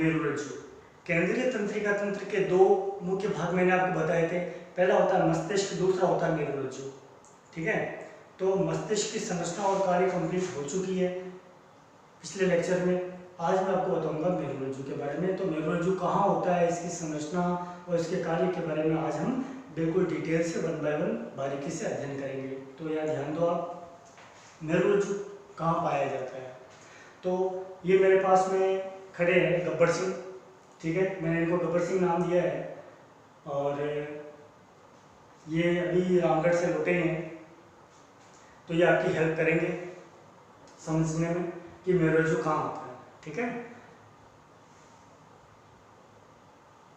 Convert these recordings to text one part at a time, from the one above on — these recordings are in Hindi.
मेरुरज्जु। केंद्रीय तंत्रिका तंत्र के दो मुख्य भाग मैंने आपको बताए थे। पहला होता है मस्तिष्क, दूसरा होता है मेरुरज्जु। ठीक है, तो मस्तिष्क की संरचना और कार्य कंप्लीट हो चुकी है पिछले लेक्चर में। आज मैं आपको बताऊंगा मेरुरज्जु के बारे में। तो मेरुरज्जु कहाँ होता है, इसकी संरचना और इसके कार्य के बारे में आज हम बिल्कुल डिटेल से 1 बाय 1 बारीकी से अध्ययन करेंगे। तो यह ध्यान दो आप, मेरुरज्जु कहाँ पाया जाता है। तो ये मेरे पास में खड़े हैं गब्बर सिंह। ठीक है, मैंने इनको गब्बर सिंह नाम दिया है और ये अभी रामगढ़ से लौटे हैं। तो ये आपकी हेल्प करेंगे समझने में कि मेरुरज्जु कहाँ होता है। ठीक है,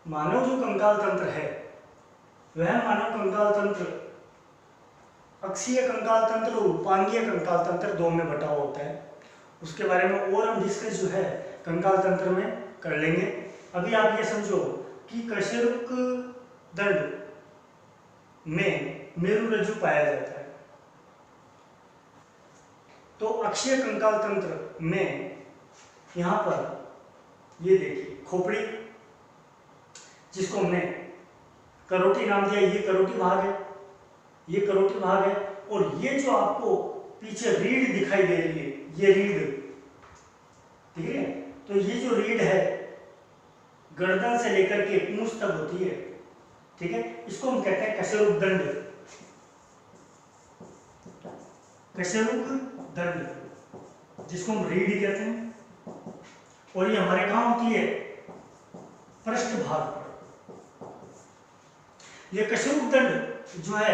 मानव जो कंकाल तंत्र है वह मानव कंकाल तंत्र अक्षीय कंकाल तंत्र और उपांगीय कंकाल तंत्र दो में बटा हुआ होता है। उसके बारे में और हम डिस्कस जो है कंकाल तंत्र में कर लेंगे। अभी आप ये समझो कि कशेरुक दंड में मेरुरज्जु पाया जाता है। तो अक्षीय कंकाल तंत्र में यहाँ पर ये देखिए खोपड़ी, जिसको हमने करोटी नाम दिया, ये करोटी भाग है, ये करोटी भाग है। और ये जो आपको पीछे रीढ़ दिखाई दे रही है, ये रीढ़, ठीक है, तो ये जो रीढ़ है गर्दन से लेकर के पूंछ तक होती है। ठीक है, इसको हम कहते हैं कशेरुक दंड, कशेरुक दंड, जिसको हम रीढ़ कहते हैं। और ये हमारे कहाँ होती है, पृष्ठ भाग पर। ये कशेरुक दंड जो है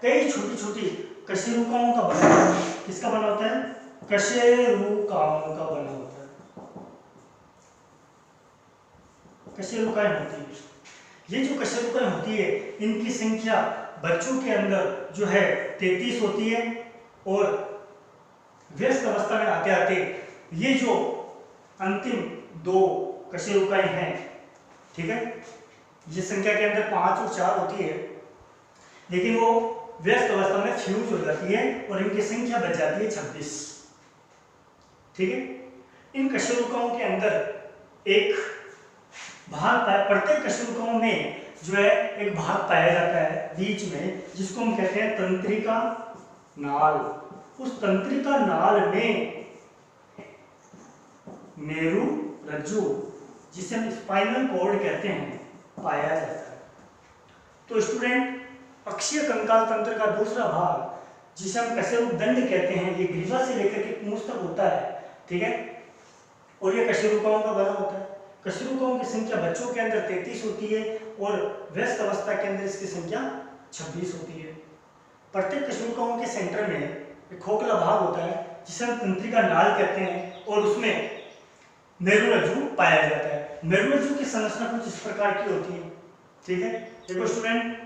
कई छोटी छोटी कशेरुकाओं का बना होता है। किसका बना होता है, कशेरुकाओं का बना होता है, कशेरुकाएं होती है। ये जो कशेरुकाएं होती है इनकी संख्या बच्चों के अंदर जो है 33 होती है और व्यस्त अवस्था में आते आते ये जो अंतिम दो कशेरुकाएं हैं, ठीक है, ये संख्या के अंदर 5 और 4 होती है, लेकिन वो व्यस्त अवस्था में फ्यूज हो जाती है और इनकी संख्या बच जाती है 26। ठीक है, इन कशेरुकाओं के अंदर एक भाग पाया, प्रत्येक कशेरुकाओं में जो है एक भाग पाया जाता है बीच में, जिसको हम कहते हैं तंत्रिका नाल। उस तंत्रिका नाल में मेरुरज्जु, जिसे हम स्पाइनल कॉर्ड कहते हैं, पाया जाता है। तो स्टूडेंट, अक्षीय कंकाल तंत्र का दूसरा भाग जिसे हम कशेरुक दंड कहते हैं, ये ग्रीवा से लेकर के पूंछ तक होता है। ठीक है, और ये कशेरुकाओं का बना होता है। कशेरुकाओं की संख्या बच्चों के अंदर 33 होती है और व्यस्त अवस्था के अंदर इसकी संख्या 26 होती है। प्रत्येक कशेरुकाओं के सेंटर में एक खोखला भाग होता है जिसे हम तंत्रिका नाल कहते हैं और उसमें मेरुरज्जु पाया जाता है। मेरुरज्जु की संरचना कुछ इस प्रकार की होती है। ठीक है, देखो स्टूडेंट,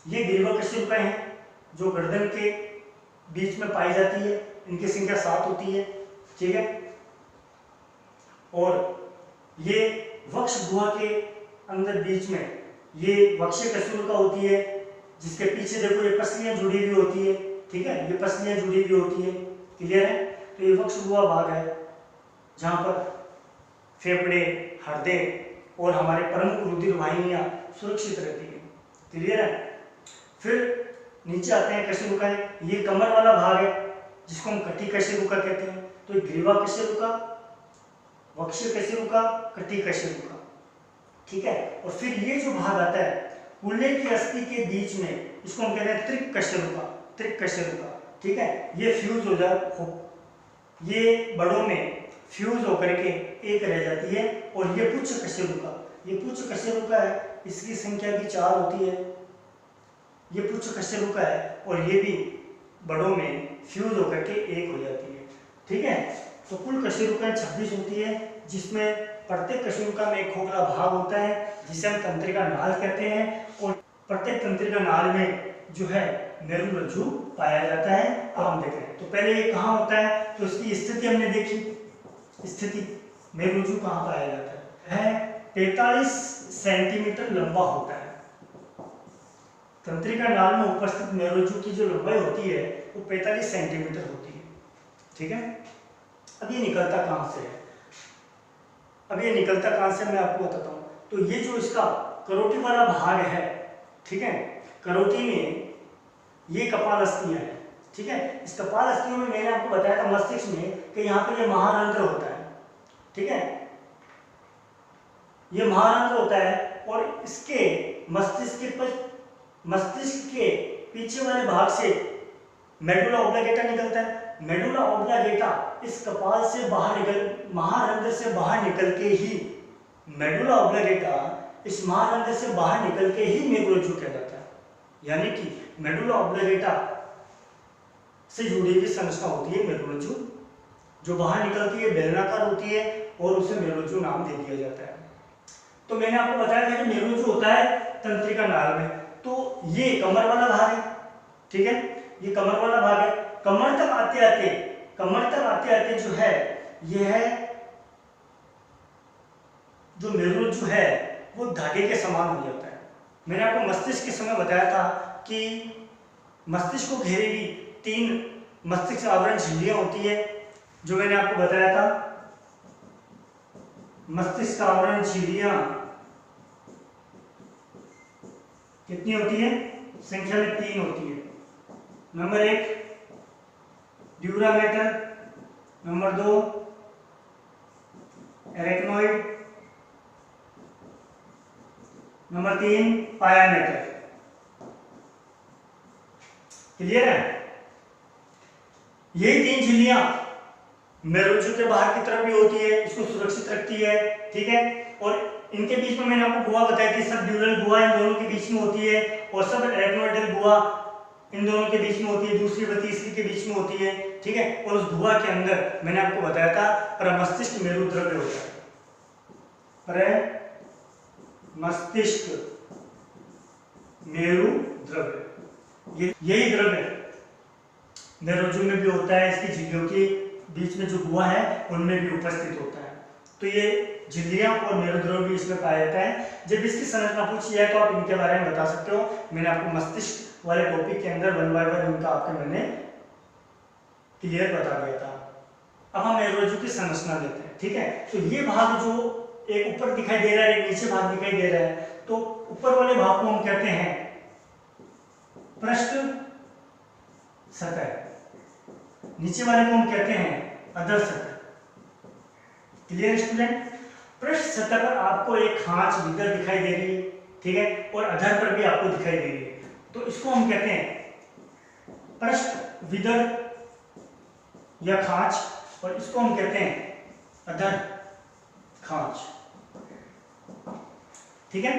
ये ग्रीवा कशेरुकाएं हैं जो गर्दन के बीच में पाई जाती है। इनकी संख्या 7 होती है। ठीक है, और ये वक्ष गुहा के अंदर बीच में ये वक्षीय कशेरुका होती है, जिसके पीछे देखो ये पसलियां जुड़ी हुई होती है। ठीक है, ये पसलियां जुड़ी हुई होती है। क्लियर है, तो ये वक्ष गुहा भाग है जहां पर फेफड़े, हृदय और हमारे प्रमुख रुधिर वाहिनियां सुरक्षित रहती है। क्लियर है, फिर नीचे आते हैं कशेरुकाएं। ये कमर वाला भाग है जिसको हम कटी कशेरुका कहते हैं। तो ये ग्रीवा कशेरुका, वक्षीय कशेरुका, कटी कशेरुका। ठीक है, और फिर ये जो भाग आता है कूल्हे की अस्थि के बीच में, इसको हम कहते हैं त्रिक कशेरुका, त्रिक कशेरुका। ठीक है, ये फ्यूज हो जाए, ये बड़ों में फ्यूज होकर के एक रह जाती है। और ये पुच्छ कशेरुका, ये पुच्छ कशेरुका है, इसकी संख्या भी 4 होती है। ये पुच्छ कशेरुका है और ये भी बड़ों में फ्यूज होकर के एक हो जाती है। ठीक है, तो कुल कशेरुकाएं 26 होती है, जिसमें प्रत्येक कशेरुका में एक खोखला भाग होता है जिसे हम तंत्रिका नाल कहते हैं। और प्रत्येक तंत्रिका नाल में जो है मेरुरज्जु पाया जाता है। अब हम देख रहे हैं, तो पहले ये कहाँ होता है, तो इसकी स्थिति हमने देखी। स्थिति, मेरुरज्जु कहाँ पाया जाता है, 43 सेंटीमीटर लंबा होता है। तंत्रिका नाल में उपस्थित मेरुरज्जु की जो लंबाई होती है वो 45 सेंटीमीटर होती है। ठीक है, अब ये निकलता कहाँ से है, अब ये निकलता कहाँ से मैं आपको बताता हूँ। तो ये जो इसका करोटी वाला भाग है, ठीक है, करोटी में ये कपाल अस्थियां है, ठीक है। इस कपाल अस्थियों में मैंने आपको बताया था मस्तिष्क में कि यहाँ पर ये महारंध्र होता है, ठीक है, ये महारंध्र होता है। और इसके मस्तिष्क के पीछे वाले भाग से मेडुला ऑब्लिगेटा निकलता है। मेडुला ऑब्लिगेटा इस कपाल से बाहर निकल, महारंध्र से बाहर निकल के ही, मेडुला ऑब्लिगेटा इस महारंध्र से बाहर निकल के ही मेरुरज्जु कहलाता है। यानी कि मेडुला ऑब्लिगेटा से जुड़ी हुई संरचना होती है मेरुरज्जु, जो बाहर निकलती है बेलनाकार होती है और उसे मेरुरज्जु नाम दे दिया जाता है। तो मैंने आपको बताया था कि मेरुरज्जु होता है तंत्रिका नाल में। तो ये कमर वाला भाग है, ठीक है, ये कमर वाला भाग है। कमर तक आते आते जो है, यह जो मेरुरज्जु है वो धागे के समान हो जाता है। मैंने आपको मस्तिष्क के समय बताया था कि मस्तिष्क को घेरे हुई 3 मस्तिष्क आवरण झिल्लियां होती है, जो मैंने आपको बताया था। मस्तिष्क आवरण झिल्लियां कितनी होती है? संख्या में 3 होती है। Number 1 dura mater, number 2 arachnoid, number 3 पाया मैटर। क्लियर है? यही 3 झिल्लियां मेरुरज्जु के बाहर की तरफ भी होती है, इसको सुरक्षित रखती है, ठीक है। और इनके बीच में मैंने आपको गुहा बताया कि सब ड्यूरल गुहा इन दोनों के बीच में होती है और सब एरेक्नोइडल गुहा इन दोनों के बीच में होती है, दूसरी व तीसरी के बीच में होती है, ठीक है। और उस गुहा के अंदर मैंने आपको बताया था प्रमस्तिष्क मेरु द्रव्य होता है। प्रमस्तिष्क मेरु द्रव्य, यही द्रव्य मेरुरज्जु में भी होता है, इसकी झिल्लियों के बीच में जो गुहा है उनमें भी उपस्थित होता है। तो ये झिल्लियां और मेरुद्रव्य भी इसमें पाया जाता है। जब इसकी संरचना पूछी जाए तो आप इनके बारे में बता सकते हो। मैंने आपको मस्तिष्क वाले टॉपिक के अंदर 1 बाय 1 इनका आपके मैंने क्लियर बता दिया था। अब हम मेरुरज्जु की संरचना लेते हैं, ठीक है। तो ये भाग जो एक ऊपर दिखाई दे रहा है, एक नीचे भाग दिखाई दे रहा है, तो ऊपर वाले भाग को हम कहते हैं पृष्ठ सतह, नीचे वाले को हम कहते हैं अधर सतह। Clear student? पृष्ठ सतह पर आपको एक खांच विदर दिखाई दे रही है, ठीक है, और अधर पर भी आपको दिखाई दे रही है, तो इसको हम कहते हैं पृष्ठ विदर या खांच, और इसको हम कहते हैं अधर खांच, ठीक है।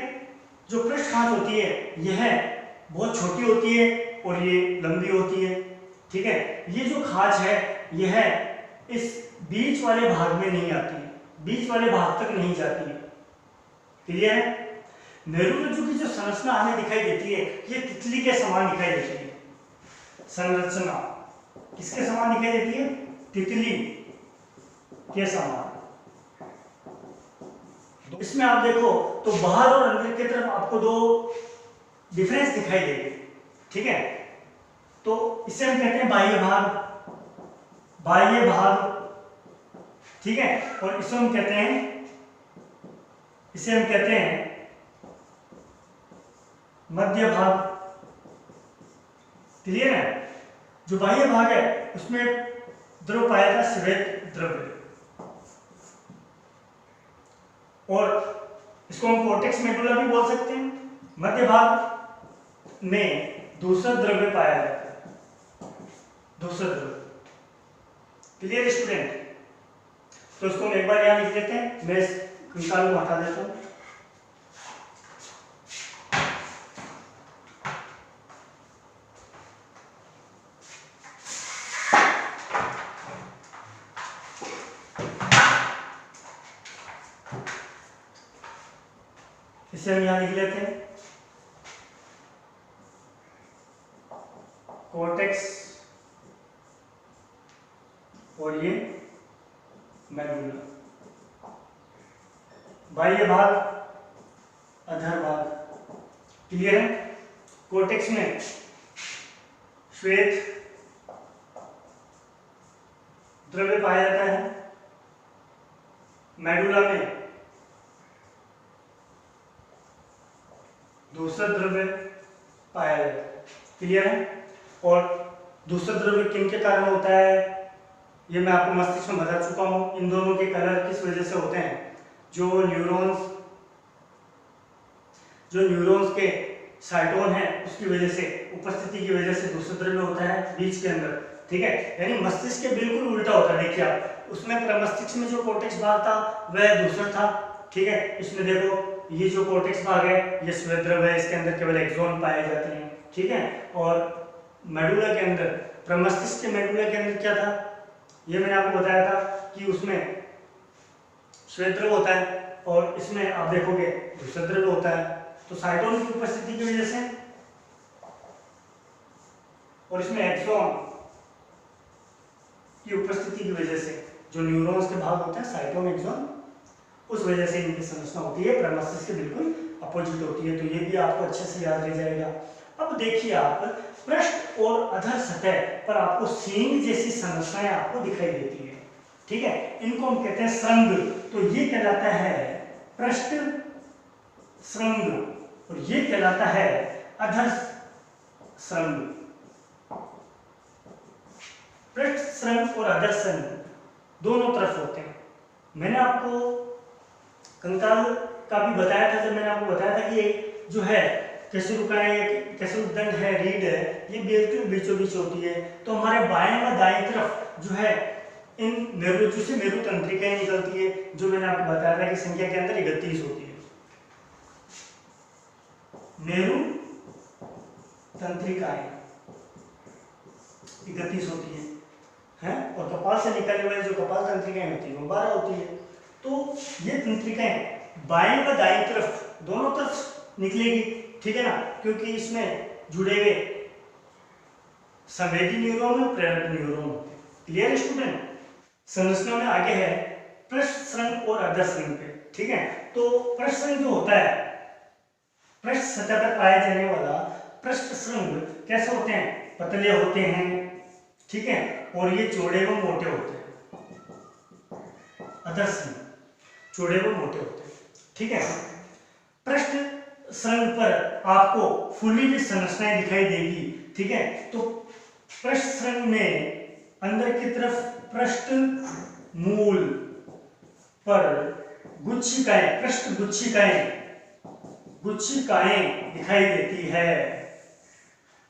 जो पृष्ठ खांच होती है यह बहुत छोटी होती है और ये लंबी होती है, ठीक है। ये जो खांच है यह इस बीच वाले भाग में नहीं आती है, बीच वाले भाग तक नहीं जाती है। क्लियर है? मेरुरज्जु की जो संरचना हमें दिखाई देती है ये तितली के समान दिखाई देती है। संरचना किसके समान दिखाई देती है? तितली के समान। इसमें आप देखो तो बाहर और अंदर की तरफ आपको 2 डिफरेंस दिखाई देंगे, ठीक है। तो इसे हम कहते हैं बाह्य भाग, बाह्य भाग, ठीक है। और इसे हम कहते हैं मध्य भाग। क्लियर है? जो बाह्य भाग है उसमें द्रव पाया था श्वेत द्रव्य, और इसको हम कोर्टेक्स मेडुला भी बोल सकते हैं। मध्य भाग में दूसरा द्रव्य पाया जाता है, दूसरा द्रव्य। Clear student? तो इसको हम एक बार यहां लिख देते हैं, मैं इस निकाल को हटा देता हूं। इसे हम यहां लिख लेते हैं कोर्टेक्स, और ये मेडुला। बाह्य भाग, अधर भाग। क्लियर है? कोर्टेक्स में श्वेत द्रव्य पाया जाता है, मेडुला में दूसरा द्रव्य पाया जाता है। क्लियर है? और दूसरा द्रव्य किन के कारण होता है ये मैं आपको मस्तिष्क में बता चुका हूँ। इन दोनों के कलर किस वजह से होते हैं? जो न्यूरॉन्स के साइटोन है उसकी वजह से, उपस्थिति की वजह से दूसरा द्रव्य होता है बीच के अंदर। ठीक है, यानी मस्तिष्क के बिल्कुल उल्टा होता है। देखिए आप, उसमें प्रमस्तिष्क में जो कोर्टेक्स भाग था वह दूसरा था। ठीक है, इसमें देखो ये जो कोर्टेक्स भाग है ये श्वेत द्रव्य है, इसके अंदर केवल एक्सोन पाए जाते हैं। ठीक है, और मेडुला के अंदर, प्रमस्तिष्क के मेडुला के अंदर क्या था ये मैंने आपको बताया था कि उसमें श्वेत द्रव्य होता है और इसमें आप देखोगे दूसरा द्रव्य होता है। तो साइटोन की उपस्थिति की वजह से और इसमें एक्सोन की उपस्थिति की वजह से जो न्यूरॉन्स के भाग होते हैं साइटोन एक्सोन, उस वजह से इनकी संरचना होती है प्रमस्तिष्क के बिल्कुल अपोजिट होती है। तो ये भी आपको अच्छे से याद रह जाएगा। अब देखिए आप, पृष्ठ और अधर सतह पर आपको सींग जैसी संरचनाएं आपको दिखाई देती है। ठीक है, इनको हम कहते हैं श्रृंग। तो ये कहलाता है पृष्ठ श्रृंग और ये कहलाता है अधर श्रृंग। पृष्ठ श्रृंग और अधर श्रृंग दोनों तरफ होते हैं। मैंने आपको कंकाल का भी बताया था, जब मैंने आपको बताया था कि ये जो है कैसुरुदंड है, रीढ़ है, ये बिल्कुल बीचों बीच होती है। तो हमारे बाएं व दाएं तरफ जो है इन मेरुरज्जु से मेरु तंत्रिकाएं निकलती है, जो मैंने आपको बताया था कि संख्या के अंदर 31 होती है। मेरु तंत्रिकाएं 31 होती है, और कपाल से निकलने वाली जो कपाल तंत्रिकाएं होती है वो 12 होती है। तो ये तंत्रिकाएं बाएं व दाएं तरफ दोनों तरफ निकलेगी। ठीक है ना, क्योंकि इसमें जुड़े हुए संवेदी न्यूरॉन और प्रेरक न्यूरॉन। Clear student? संरचना में आगे है पृष्ठ श्रृंग और अधर श्रृंग पे। ठीक है, तो पृष्ठ श्रृंग जो होता है, पृष्ठ सतह पर पाया जाने वाला पृष्ठ श्रृंग कैसे होते हैं? पतले होते हैं। ठीक है, और ये चौड़े व मोटे होते हैं। अधर श्रृंग चौड़े व मोटे होते हैं। ठीक है, पृष्ठ श्रृंग पर आपको फूली हुई संरचनाएं दिखाई देगी। ठीक है, तो पृष्ठ श्रृंग में अंदर की तरफ पृष्ठ मूल पर गुच्छिकाएं, पृष्ठ गुच्छिकाएं दिखाई देती है।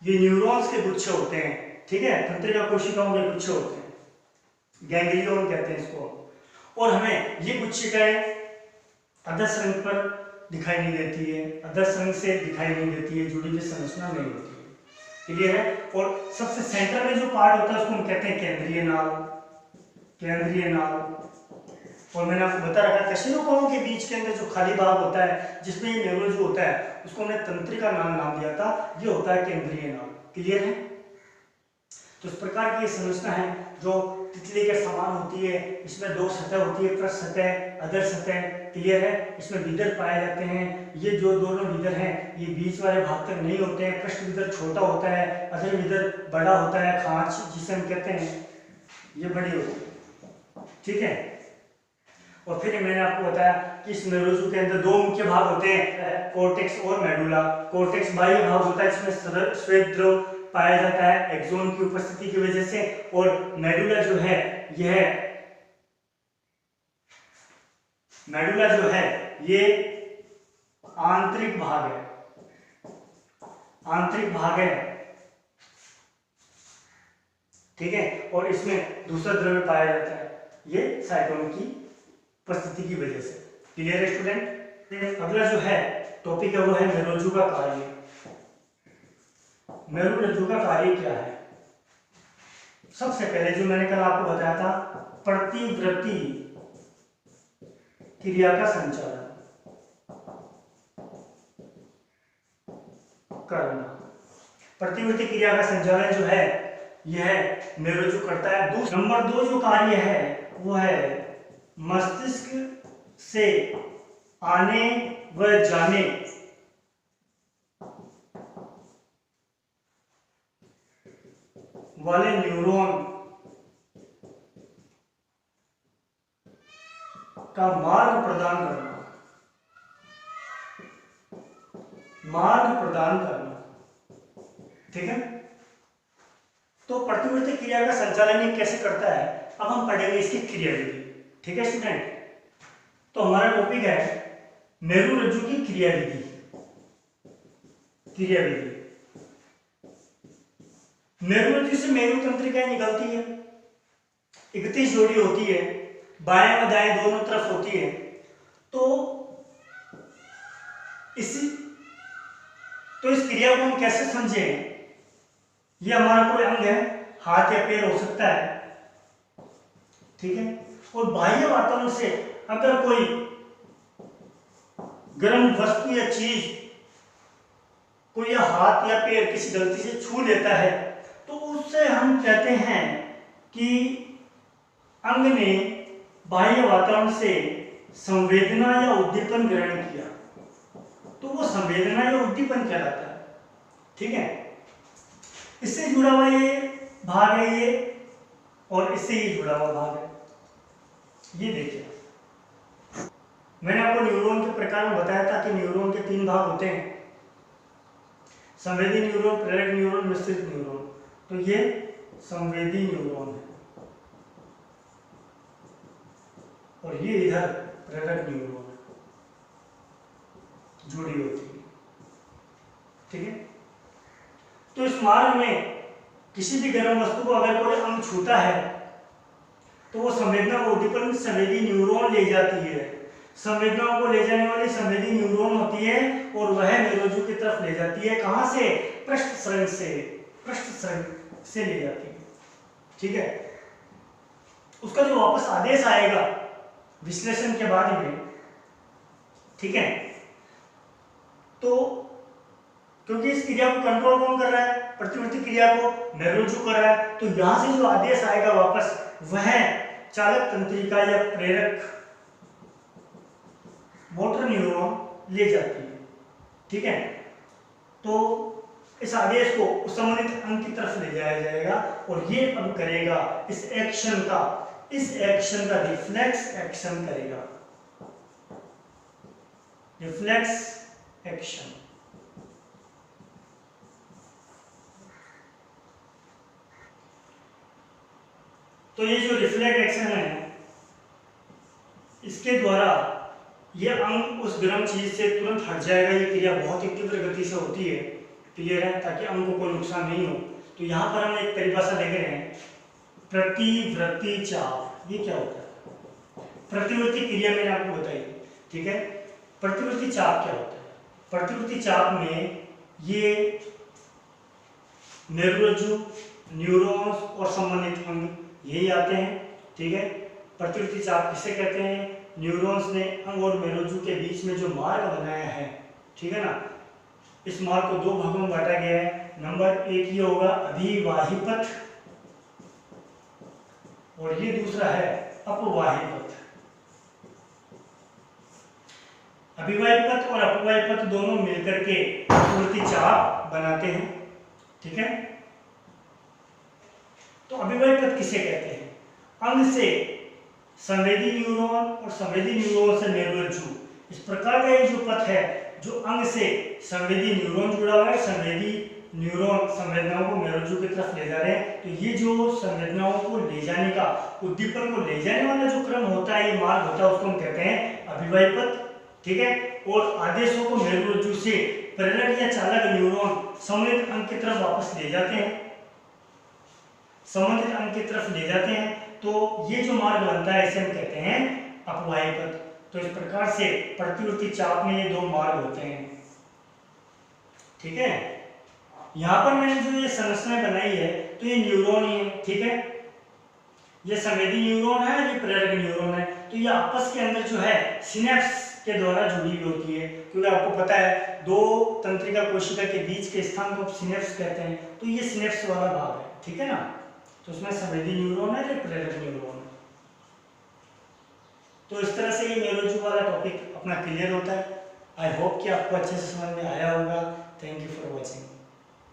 ये न्यूरॉन्स के गुच्छे होते हैं। ठीक है, तंत्रिका कोशिकाओं के गुच्छे होते हैं, गैंग्लियन कहते हैं इसको। और हमें ये गुच्छिकाएं अधर श्रृंग पर दिखाई नहीं देती है, अधर श्रृंग से दिखाई नहीं देती है, जुड़ी हुई संरचना नहीं होती है। क्लियर है? और सबसे सेंटर में जो पार्ट होता है उसको हम कहते हैं केंद्रीय नाल। केंद्रीय नाल। और मैंने आपको बता रखा कशेरुकों के बीच के अंदर जो खाली भाग होता है जिसमें ये मेरुरज्जु होता है उसको हमने तंत्रिका नाम दिया था, ये होता है केंद्रीय नाल। क्लियर है? तो इस प्रकार की ये संरचना है जो तितली के समान होती है। इसमें दो सतह होती है, पृष्ठ सतह, अधर सतह। क्लियर है? इसमें विदर पाए जाते हैं। ये जो दोनों विदर हैं ये बीच वाले भाग तक नहीं होते हैं। पृष्ठ विदर छोटा होता है, अधर विदर बड़ा होता है। खांच जिसे हम कहते हैं ये बड़ी होती है। ठीक है, और फिर मैंने आपको बताया कि इस मेरुरज्जु के अंदर दो मुख्य भाग होते हैं, कोर्टेक्स और मेडुला। कोर्टेक्स बाह्य भाग होता है, इसमें श्वेत द्रव पाया जाता है एक्सोन की उपस्थिति की वजह से। और मेडुला जो है यह ये आंतरिक भाग है। ठीक है, और इसमें दूसरा द्रव्य पाया जाता है, ये साइटोन की उपस्थिति की वजह से। क्लियर है स्टूडेंट? अगला जो है टॉपिक है वो है मेरुरज्जु का कार्य। मेरुरज्जु का कार्य क्या है? सबसे पहले जो मैंने कल आपको बताया था, प्रतिवृत्ति क्रिया का संचालन करना। प्रतिवृत्ति क्रिया का संचालन जो है यह मेरुरज्जु करता है। नंबर 2 जो कार्य है वो है मस्तिष्क से आने व जाने वाले न्यूरॉन का मार्ग प्रदान करना। मार्ग प्रदान करना। ठीक है, तो प्रतिवर्ती क्रिया का संचालन ये कैसे करता है, अब हम पढ़ेंगे इसकी क्रियाविधि। ठीक है स्टूडेंट, तो हमारा टॉपिक है मेरुरज्जु की क्रियाविधि। क्रियाविधि, मेरुरज्जु से मेरु तंत्रिकाएं निकलती है, 31 जोड़ी होती है, बाएं और दाएं दोनों तरफ होती है। तो इस क्रिया को हम कैसे समझें, ये हमारा कोई अंग है, हाथ या पैर हो सकता है। ठीक है, और बाह्य वातावरण से अगर कोई गर्म वस्तु या चीज को या हाथ या पैर किसी गलती से छू लेता है, तो उससे हम कहते हैं कि अंग ने बाह्य वातावरण से संवेदना या उद्दीपन ग्रहण किया, तो वो संवेदना या उद्दीपन कहलाता है। ठीक है, इससे जुड़ा हुआ ये भाग है ये, और इससे ये जुड़ा हुआ भाग है ये। देखिए, मैंने आपको न्यूरॉन के प्रकार में बताया था कि न्यूरॉन के 3 भाग होते हैं, संवेदी न्यूरॉन, प्रेरक न्यूरॉन, मिश्रित न्यूरॉन। तो ये संवेदी न्यूरॉन है और ये इधर प्रेरक न्यूरॉन है, जुड़ी होती है। ठीक है, तो इस मार्ग में किसी भी गर्म वस्तु को अगर कोई अंग छूता है तो वो संवेदना को उद्दीपन संवेदी न्यूरॉन ले जाती है। संवेदनाओं को ले जाने वाली संवेदी न्यूरॉन होती है और वह मेरुरज्जु की तरफ ले जाती है। कहां से? पृष्ठ शृंग से, पृष्ठ शृंग से ले जाती है। ठीक है, उसका जो वापस आदेश आएगा विश्लेषण के बाद में, ठीक है, तो क्योंकि इस क्रिया को कंट्रोल कौन कर रहा है, प्रतिवर्ती क्रिया को मेरुरज्जु कर रहा है, तो यहां से जो आदेश आएगा वापस वह चालक तंत्रिका या प्रेरक मोटर न्यूरॉन ले जाती है। ठीक है, तो इस आदेश को उस संबंधित अंग की तरफ ले जाया जाएगा और ये अब करेगा इस एक्शन का रिफ्लेक्स एक्शन करेगा, रिफ्लेक्स एक्शन। तो ये जो रिफ्लेक्स एक्शन है, इसके द्वारा ये अंग उस गर्म चीज से तुरंत हट जाएगा। ये क्रिया बहुत ही तीव्र गति से होती है, क्लियर है, ताकि अंग को कोई नुकसान नहीं हो। तो यहाँ पर हम एक परिभाषा देख रहे हैं, प्रतिवर्ती चाप। ये क्या होता है? प्रतिवर्ती क्रिया मैंने आपको बताई। ठीक है, प्रतिवर्ती चाप क्या होता है? प्रतिवर्ती चाप में ये मेरुरज्जु, न्यूरॉन्स और संबंधित अंग यही आते हैं। ठीक है, प्रतिवर्ती चाप किसे कहते हैं? न्यूरॉन्स ने अंग और मेरुरज्जु के बीच में जो मार्ग बनाया है, ठीक है ना, इस मार्ग को 2 भागों में बांटा गया है। नंबर 1 ये होगा अभिवाही पथ और ये दूसरा है अपवाही पथ। अभिवाही पथ और अपवाही पथ दोनों मिलकर के प्रतिवर्ती चाप बनाते हैं। ठीक है, तो अभिवाही पथ किसे कहते हैं? अंग से संवेदी न्यूरॉन और संवेदी न्यूरॉन से मेरुरज्जु, इस प्रकार का ये जो पथ है, जो अंग से संवेदी न्यूरॉन जुड़ा हुआ है, संवेदी न्यूरॉन संवेदनाओं को मेरुरज्जु की तरफ ले जा रहे हैं। तो ये जो संवेदनाओं को ले जाने का, उद्दीपन को ले जाने वाला जो क्रम होता है, ये मार्ग होता है, उसको हम कहते हैं अभिवाही पथ। ठीक है, और आदेशों को मेरुरज्जु से प्रेरक या चालक न्यूरॉन संबंधित अंग की तरफ वापस ले जाते हैं, संबंधित अंग की तरफ ले जाते हैं। तो ये जो मार्ग बनता है इसे हम कहते हैं अपवाही पथ। तो इस प्रकार से प्रतिवर्ती चाप में ये 2 मार्ग होते हैं। ठीक है, यहाँ पर मैंने जो ये संरचना बनाई है, तो ये न्यूरॉन ही है। ठीक है, ये संवेदी न्यूरॉन है, ये प्रेरक न्यूरॉन है। तो ये आपस के अंदर जो है सिनेप्स के द्वारा जुड़ी हुई होती है, क्योंकि आपको पता है 2 तंत्रिका कोशिका के बीच के स्थान को सिनेप्स कहते हैं। तो ये सिनेप्स वाला भाग है। ठीक है ना, तो उसमें संवेदी न्यूरॉन है, ये प्रेरक न्यूरॉन है। तो इस तरह से ये मेरुरज्जु वाला टॉपिक अपना क्लियर होता है। आई होप कि आपको अच्छे से समझ में आया होगा। Thank you for watching.